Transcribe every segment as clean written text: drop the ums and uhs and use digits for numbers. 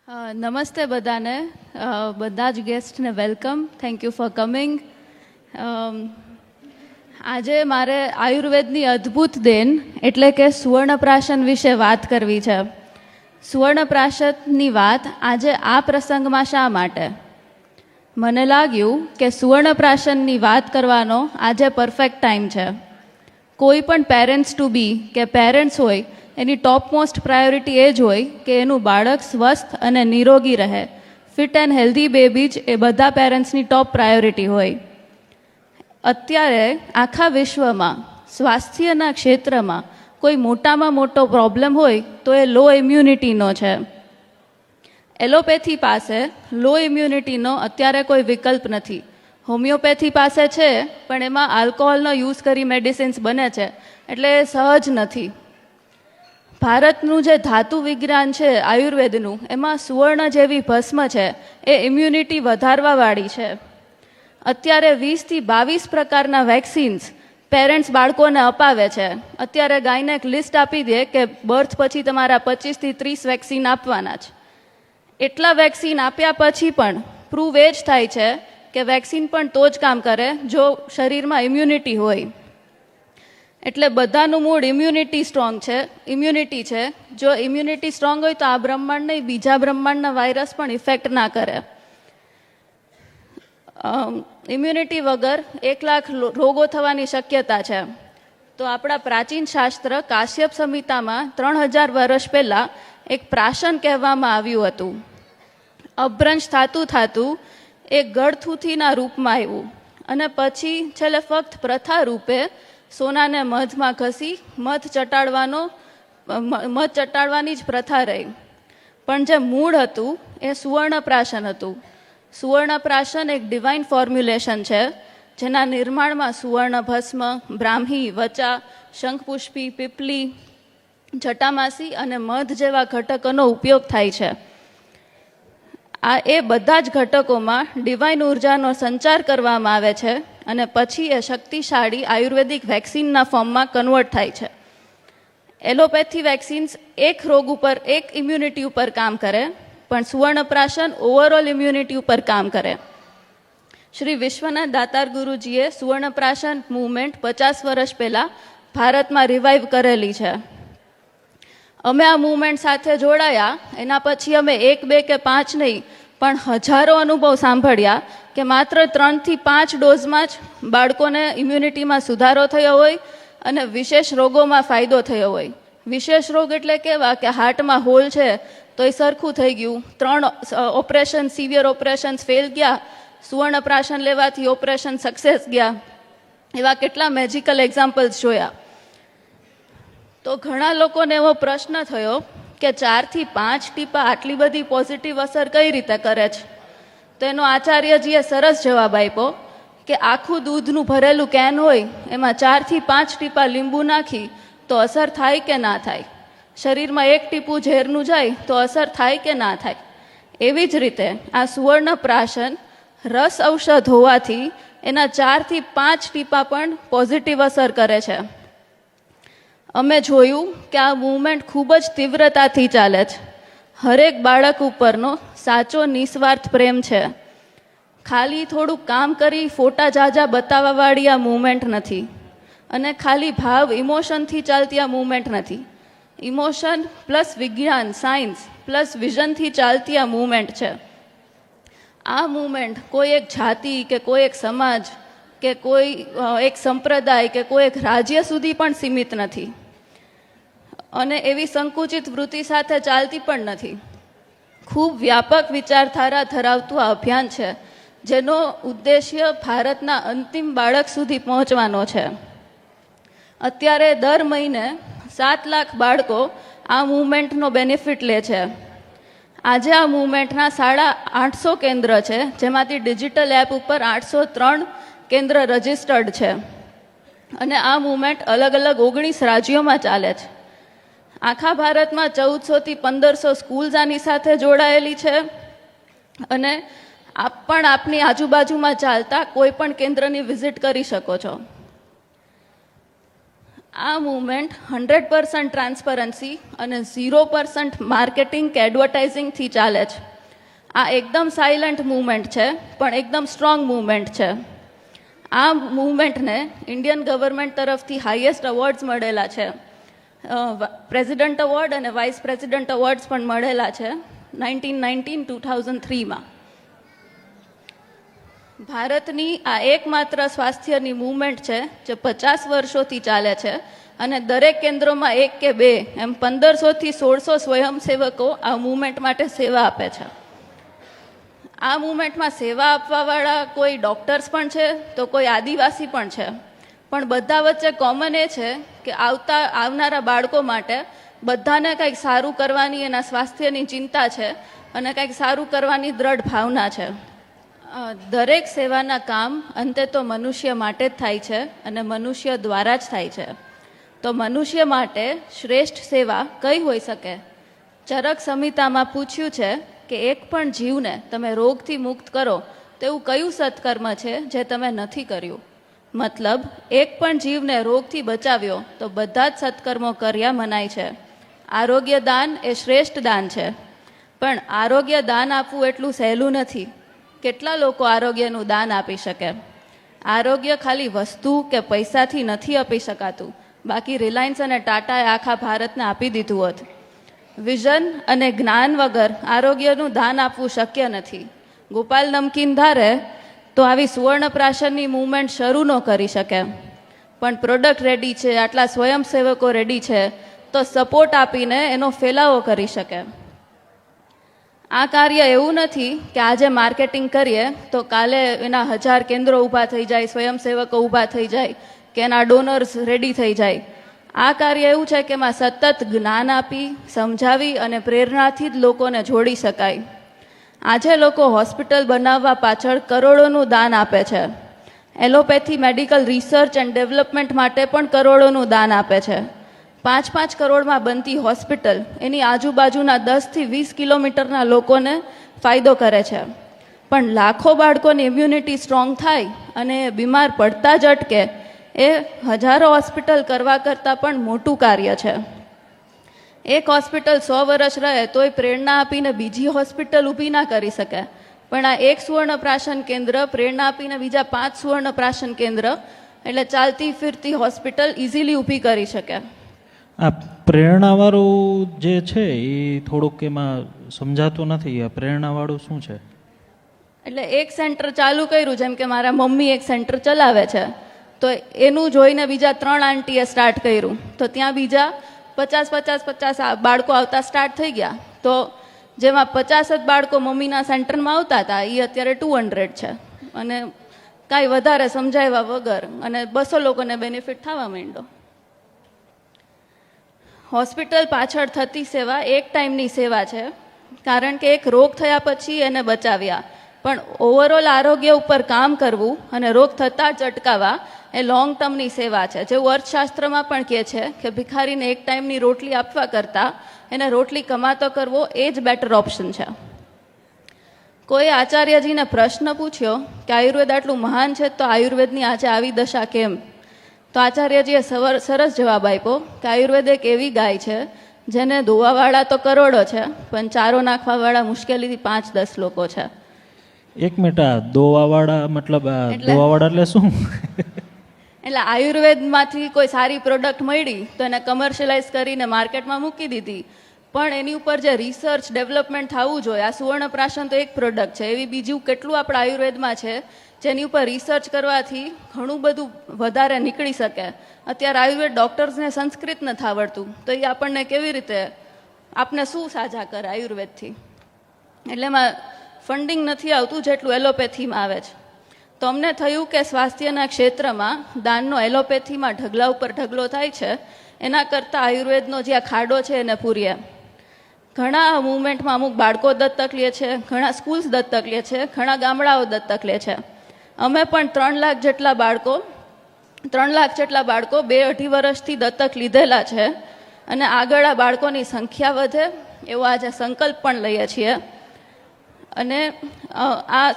નમસ્તે બધાને, બધા જ ગેસ્ટને welcome. Thank you for coming. આજે મારે આયુર્વેદની અદ્ભુત દેન એટલે કે સુવર્ણપ્રાશન વિશે વાત કરવી છે. સુવર્ણપ્રાશનની વાત આજે આ પ્રસંગમાં શા માટે? મને લાગ્યું કે સુવર્ણપ્રાશનની વાત કરવાનો આજે પરફેક્ટ ટાઈમ છે. કોઈ પણ પેરેન્ટ્સ ટુ બી કે પેરેન્ટ્સ હોય એની ટોપ મોસ્ટ પ્રાયોરિટી એ જ હોય કે એનું બાળક સ્વસ્થ અને નિરોગી રહે. ફિટ એન્ડ હેલ્ધી બેબી જ એ બધા પેરેન્ટ્સની ટોપ પ્રાયોરિટી હોય. અત્યારે આખા વિશ્વમાં સ્વાસ્થ્યના ક્ષેત્રમાં કોઈ મોટામાં મોટો પ્રોબ્લેમ હોય તો એ લો ઇમ્યુનિટીનો છે. એલોપેથી પાસે લો ઇમ્યુનિટીનો અત્યારે કોઈ વિકલ્પ નથી. હોમિયોપેથી પાસે છે, પણ એમાં આલ્કોહોલનો યુઝ કરી મેડિસિન્સ બને છે, એટલે એ સહજ નથી. ભારતનું જે ધાતુ વિજ્ઞાન છે આયુર્વેદનું, એમાં સુવર્ણ જેવી ભસ્મ છે એ ઇમ્યુનિટી વધારવાવાળી છે. અત્યારે 20થી 22 પ્રકારના વેક્સિન્સ પેરેન્ટ્સ બાળકોને અપાવે છે. અત્યારે ગાયનેક લિસ્ટ આપી દે કે બર્થ પછી તમારા 25થી 30 વેક્સિન આપવાના છે. એટલા વેક્સિન આપ્યા પછી પણ પ્રૂવ એ જ થાય છે કે વેક્સિન પણ તો જ કામ કરે જો શરીરમાં ઇમ્યુનિટી હોય. એટલે બધાનું મૂળ ઇમ્યુનિટી છે. જો ઇમ્યુનિટી સ્ટ્રોંગ હોય તો આ બ્રહ્માંડ નહીં, બીજા બ્રહ્માંડના વાયરસ પણ ઇફેક્ટ ના કરે. ઇમ્યુનિટી વગર 1 લાખ રોગો થવાની શક્યતા છે. તો આપણા પ્રાચીન શાસ્ત્ર કાશ્યપ સંહિતામાં 3000 વર્ષ પહેલાં એક પ્રાશન કહેવામાં આવ્યું હતું. અભ્રંશ થાતું એક ગળથૂથીના રૂપમાં આવ્યું અને પછી છેલ્લે ફક્ત પ્રથા રૂપે સોનાને મધમાં ઘસી મધ ચટાડવાની જ પ્રથા રહી. પણ જે મૂળ હતું એ સુવર્ણપ્રાશન હતું. સુવર્ણપ્રાશન એક ડિવાઇન ફોર્મ્યુલેશન છે, જેના નિર્માણમાં સુવર્ણ ભસ્મ, બ્રાહ્મી, વચા, શંખપુષ્પી, પીપલી, જટામાસી અને મધ જેવા ઘટકોનો ઉપયોગ થાય છે. એ બધા જ ઘટકોમાં ડિવાઇન ઉર્જાનો સંચાર કરવામાં આવે છે અને પછી એ શક્તિશાળી આયુર્વેદિક વેક્સિનના ફોર્મમાં કન્વર્ટ થાય છે. એલોપેથી વેક્સિન્સ એક રોગ ઉપર, એક ઇમ્યુનિટી ઉપર કામ કરે, પણ સુવર્ણપ્રાશન ઓવરઓલ ઇમ્યુનિટી ઉપર કામ કરે. શ્રી વિશ્વનાથ દાતાર ગુરુજીએ સુવર્ણપ્રાશન મૂવમેન્ટ 50 વર્ષ પહેલાં ભારતમાં રિવાઇવ કરેલી છે. અમે આ મૂવમેન્ટ સાથે જોડાયા. એના પછી અમે 1, 2 કે 5 નહીં, પણ હજારો અનુભવ સાંભળ્યા કે માત્ર 3 થી 5 ડોઝમાં જ બાળકોને ઇમ્યુનિટીમાં સુધારો થયો હોય અને વિશેષ રોગોમાં ફાયદો થયો હોય. વિશેષ રોગ એટલે કેવા કે હાર્ટમાં હોલ છે તો એ સરખું થઈ ગયું, 3 ઓપરેશન, સિવિયર ઓપરેશન્સ ફેલ ગયા, સુવર્ણપ્રાશન લેવાથી ઓપરેશન સક્સેસ ગયા. એવા કેટલા મેજિકલ એક્ઝામ્પલ્સ જોયા. તો ઘણા લોકોને એવો પ્રશ્ન થયો કે 4 થી 5 ટીપા આટલી બધી પોઝિટિવ અસર કઈ રીતે કરે છે? તો એનો આચાર્યજીએ સરસ જવાબ આપ્યો કે આખું દૂધનું ભરેલું કેન હોય, એમાં 4 થી 5 ટીપા લીંબુ નાખી તો અસર થાય કે ના થાય? શરીરમાં 1 ટીપું ઝેરનું જાય તો અસર થાય કે ના થાય? એવી જ રીતે આ સુવર્ણપ્રાશન રસ ઔષધ હોવાથી એના 4 થી 5 ટીપા પણ પોઝિટિવ અસર કરે છે. અમે જોયું કે આ મૂવમેન્ટ ખૂબ જ તીવ્રતાથી ચાલે છે. હરેક બાળક ઉપરનો સાચો નિસ્વાર્થ પ્રેમ છે. ખાલી થોડુંક કામ કરી ફોટા જાજા બતાવવાવાળી આ મૂવમેન્ટ નથી, અને ખાલી ભાવ ઇમોશનથી ચાલતી આ મૂવમેન્ટ નથી. ઇમોશન પ્લસ વિજ્ઞાન, સાયન્સ પ્લસ વિઝનથી ચાલતી આ મૂવમેન્ટ છે. આ મૂવમેન્ટ કોઈ એક જાતિ કે કોઈ એક સમાજ કે કોઈ એક સંપ્રદાય કે કોઈ એક રાજ્ય સુધી પણ સીમિત નથી, અને એવી સંકુચિત વૃત્તિ સાથે ચાલતી પણ નથી. ખૂબ વ્યાપક વિચારધારા ધરાવતું આ અભિયાન છે, જેનો ઉદ્દેશ્ય ભારતના અંતિમ બાળક સુધી પહોંચવાનો છે. અત્યારે દર મહિને 7 લાખ બાળકો આ મૂવમેન્ટનો બેનિફિટ લે છે. આજે આ મૂવમેન્ટના 850 કેન્દ્ર છે, જેમાંથી ડિજિટલ એપ ઉપર 803 કેન્દ્ર રજિસ્ટર્ડ છે. અને આ મૂવમેન્ટ અલગ અલગ 19 રાજ્યોમાં ચાલે છે. આખા ભારતમાં 1400 થી 1500 સ્કૂલ્સ આની સાથે જોડાયેલી છે, અને આપ પણ આપની આજુબાજુમાં ચાલતા કોઈ પણ કેન્દ્રની વિઝિટ કરી શકો છો. આ મૂવમેન્ટ 100% ટ્રાન્સપરન્સી અને 0% માર્કેટિંગ કે એડવર્ટાઇઝિંગથી ચાલે છે. આ એકદમ સાયલન્ટ મૂવમેન્ટ છે, પણ એકદમ સ્ટ્રોંગ મૂવમેન્ટ છે. આ મૂવમેન્ટને ઇન્ડિયન ગવર્મેન્ટ તરફથી હાઈએસ્ટ અવોર્ડ્સ મળેલા છે. પ્રેસિડન્ટ અવોર્ડ અને વાઇસ પ્રેસિડન્ટ અવોર્ડ્સ પણ મળેલા છે 1919-2003માં. ભારતની આ એકમાત્ર સ્વાસ્થ્યની મૂવમેન્ટ છે જે 50 વર્ષોથી ચાલે છે અને દરેક કેન્દ્રોમાં 1 કે 2 એમ 1500થી 1600 સ્વયંસેવકો આ મૂવમેન્ટ માટે સેવા આપે છે. આ મૂવમેન્ટમાં સેવા આપવાવાળા કોઈ ડૉક્ટર્સ પણ છે તો કોઈ આદિવાસી પણ છે, પણ બધા વચ્ચે કોમન એ છે કે આવનારા બાળકો માટે બધાને કંઈક સારું કરવાની એના સ્વાસ્થ્યની ચિંતા છે અને કંઈક સારું કરવાની દ્રઢ ભાવના છે. દરેક સેવાના કામ અંતે તો મનુષ્ય માટે જ થાય છે અને મનુષ્ય દ્વારા જ થાય છે. તો મનુષ્ય માટે શ્રેષ્ઠ સેવા કઈ હોઈ શકે? ચરક સંહિતામાં પૂછ્યું છે કે એક પણ જીવને તમે રોગથી મુક્ત કરો તેવું કયું સત્કર્મ છે જે તમે નથી કર્યું? મતલબ એક પણ જીવને રોગથી બચાવ્યો તો બધા જ સત્કર્મો કર્યા મનાય છે. આરોગ્ય દાન એ શ્રેષ્ઠ દાન છે, પણ આરોગ્ય દાન આપવું એટલું સહેલું નથી. કેટલા લોકો આરોગ્યનું દાન આપી શકે? આરોગ્ય ખાલી વસ્તુ કે પૈસાથી નથી આપી શકાતું, બાકી રિલાયન્સ અને ટાટાએ આખા ભારતને આપી દીધું હોત. વિઝન અને જ્ઞાન વગર આરોગ્યનું દાન આપવું શક્ય નથી. ગોપાલ નમકીન ધારે તો આવી સુવર્ણપ્રાશનની મૂવમેન્ટ શરૂ ન કરી શકે, પણ પ્રોડક્ટ રેડી છે, આટલા સ્વયંસેવકો રેડી છે, તો સપોર્ટ આપીને એનો ફેલાવો કરી શકે. આ કાર્ય એવું નથી કે આજે માર્કેટિંગ કરીએ તો કાલે એના 1000 કેન્દ્રો ઊભા થઈ જાય, સ્વયંસેવકો ઊભા થઈ જાય કે એના ડોનર્સ રેડી થઈ જાય. આ કાર્ય એવું છે કે એમાં સતત જ્ઞાન આપી, સમજાવી અને પ્રેરણાથી જ લોકોને જોડી શકાય. આજે લોકો હોસ્પિટલ બનાવવા પાછળ કરોડોનું દાન આપે છે. Allopathy medical research and development માટે પણ કરોડોનું દાન આપે છે. 5-5 કરોડમાં બનતી હોસ્પિટલ એની આજુબાજુના 10થી 20 કિલોમીટરના લોકોને ફાયદો કરે છે. પણ લાખો બાળકોની ઇમ્યુનિટી સ્ટ્રોંગ થાય અને બીમાર પડતા જ અટકે, એ હજારો હોસ્પિટલ કરવા કરતાં પણ મોટું કાર્ય છે. એક હોસ્પિટલ 100 વર્ષ રહે તોય પ્રેરણા આપીને બીજી હોસ્પિટલ ઊભી ના કરી શકે, પણ આ એક સુવર્ણપ્રાશન કેન્દ્ર પ્રેરણા આપીને બીજા 5 સુવર્ણપ્રાશન કેન્દ્ર, એટલે ચાલતી ફિરતી હોસ્પિટલ ઇઝીલી ઊભી કરી શકે. આ પ્રેરણાવાળું જે છે એ થોડુંક એમાં સમજાતું નથી. આ પ્રેરણાવાળું શું છે? એટલે એક સેન્ટર ચાલુ કર્યું, જેમ કે મારા મમ્મી એક સેન્ટર ચલાવે છે, તો એનું જોઈને બીજા 3 આંટીએ સ્ટાર્ટ કર્યું, તો ત્યાં બીજા 50 બાળકો આવતા સ્ટાર્ટ થઈ ગયા. તો જેમાં 50 જ બાળકો મમ્મીના સેન્ટરમાં આવતા હતા એ અત્યારે 200 છે, અને કાંઈ વધારે સમજાવ્યા વગર અને 200 લોકોને બેનિફિટ થવા માંડ્યો. હોસ્પિટલ પાછળ થતી સેવા એક ટાઈમની સેવા છે, કારણ કે એક રોગ થયા પછી એને બચાવ્યા, પણ ઓવરઓલ આરોગ્ય ઉપર કામ કરવું અને રોગ થતાં જ અટકાવવા એ લોંગ ટર્મની સેવા છે. જેવું અર્થશાસ્ત્રમાં પણ કહે છે કે ભિખારીને એક ટાઈમની રોટલી આપવા કરતાં એને રોટલી કમાતો કરવો એ જ બેટર ઓપ્શન છે. કોઈ આચાર્યજીને પ્રશ્ન પૂછ્યો કે આયુર્વેદ આટલું મહાન છે તો આયુર્વેદની આજે આવી દશા કેમ? તો આચાર્યજીએ સરસ જવાબ આપ્યો કે આયુર્વેદ એક એવી ગાય છે જેને ધોવાવાળા તો કરોડો છે, પણ ચારો નાખવાવાળા મુશ્કેલીથી 5-10 લોકો છે. એક મિનિટ, દોવાવાળા મતલબ દોવાવાળા એટલે શું? એટલે આયુર્વેદમાંથી કોઈ સારી પ્રોડક્ટ મળી તો એને કમર્શિયલાઇઝ કરીને માર્કેટમાં મૂકી દીધી, પણ એની ઉપર જે રિસર્ચ ડેવલપમેન્ટ થવું જોઈએ, આ સુવર્ણપ્રાશન તો એક પ્રોડક્ટ છે, એવી બીજું કેટલું આપણા આયુર્વેદમાં છે જેની ઉપર રિસર્ચ કરવાથી ઘણું બધું વધારે નીકળી શકે. અત્યારે આયુર્વેદ ડૉક્ટર્સને સંસ્કૃત નથી આવડતું, તો એ આપણને કેવી રીતે, આપને શું સાજા કરે આયુર્વેદથી? એટલે એમાં ફંડિંગ નથી આવતું જેટલું એલોપેથીમાં આવે છે. તો અમને થયું કે સ્વાસ્થ્યના ક્ષેત્રમાં દાનનો એલોપેથીમાં ઢગલા ઉપર ઢગલો થાય છે, એના કરતાં આયુર્વેદનો જે આ ખાડો છે એને પૂરીએ. ઘણા મૂવમેન્ટમાં અમુક બાળકો દત્તક લે છે, ઘણા સ્કૂલ્સ દત્તક લે છે, ઘણા ગામડાઓ દત્તક લે છે. અમે પણ 3 લાખ જેટલા બાળકો 2-2.5 વર્ષથી દત્તક લીધેલા છે, અને આગળ આ બાળકોની સંખ્યા વધે એવો આજે સંકલ્પ પણ લઈએ છીએ. અને આ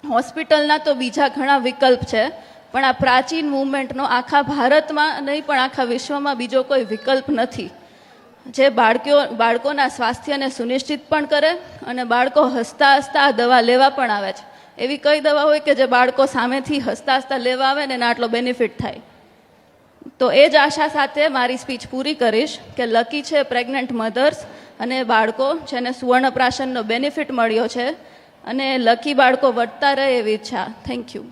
હોસ્પિટલના તો બીજા ઘણા વિકલ્પ છે. પણ આ પ્રાચીન મૂવમેન્ટનો આખા ભારતમાં નહીં પણ આખા વિશ્વમાં બીજો કોઈ વિકલ્પ નથી જે બાળકોના સ્વાસ્થ્યને સુનિશ્ચિત પણ કરે અને બાળકો હસતા હસતા આ દવા લેવા પણ આવે છે. એવી કઈ દવા હોય કે જે બાળકો સામેથી હસતા હસતા લેવા આવે ને એને આટલો બેનિફિટ થાય. તો એ જ આશા સાથે મારી સ્પીચ પૂરી કરીશ કે લકી છે પ્રેગ્નન્ટ મધર્સ અને બાળકો જેને સુવર્ણપ્રાશનનો બેનિફિટ મળ્યો છે અને લકી બાળકો વધતા રહે એવી ઈચ્છા. Thank you.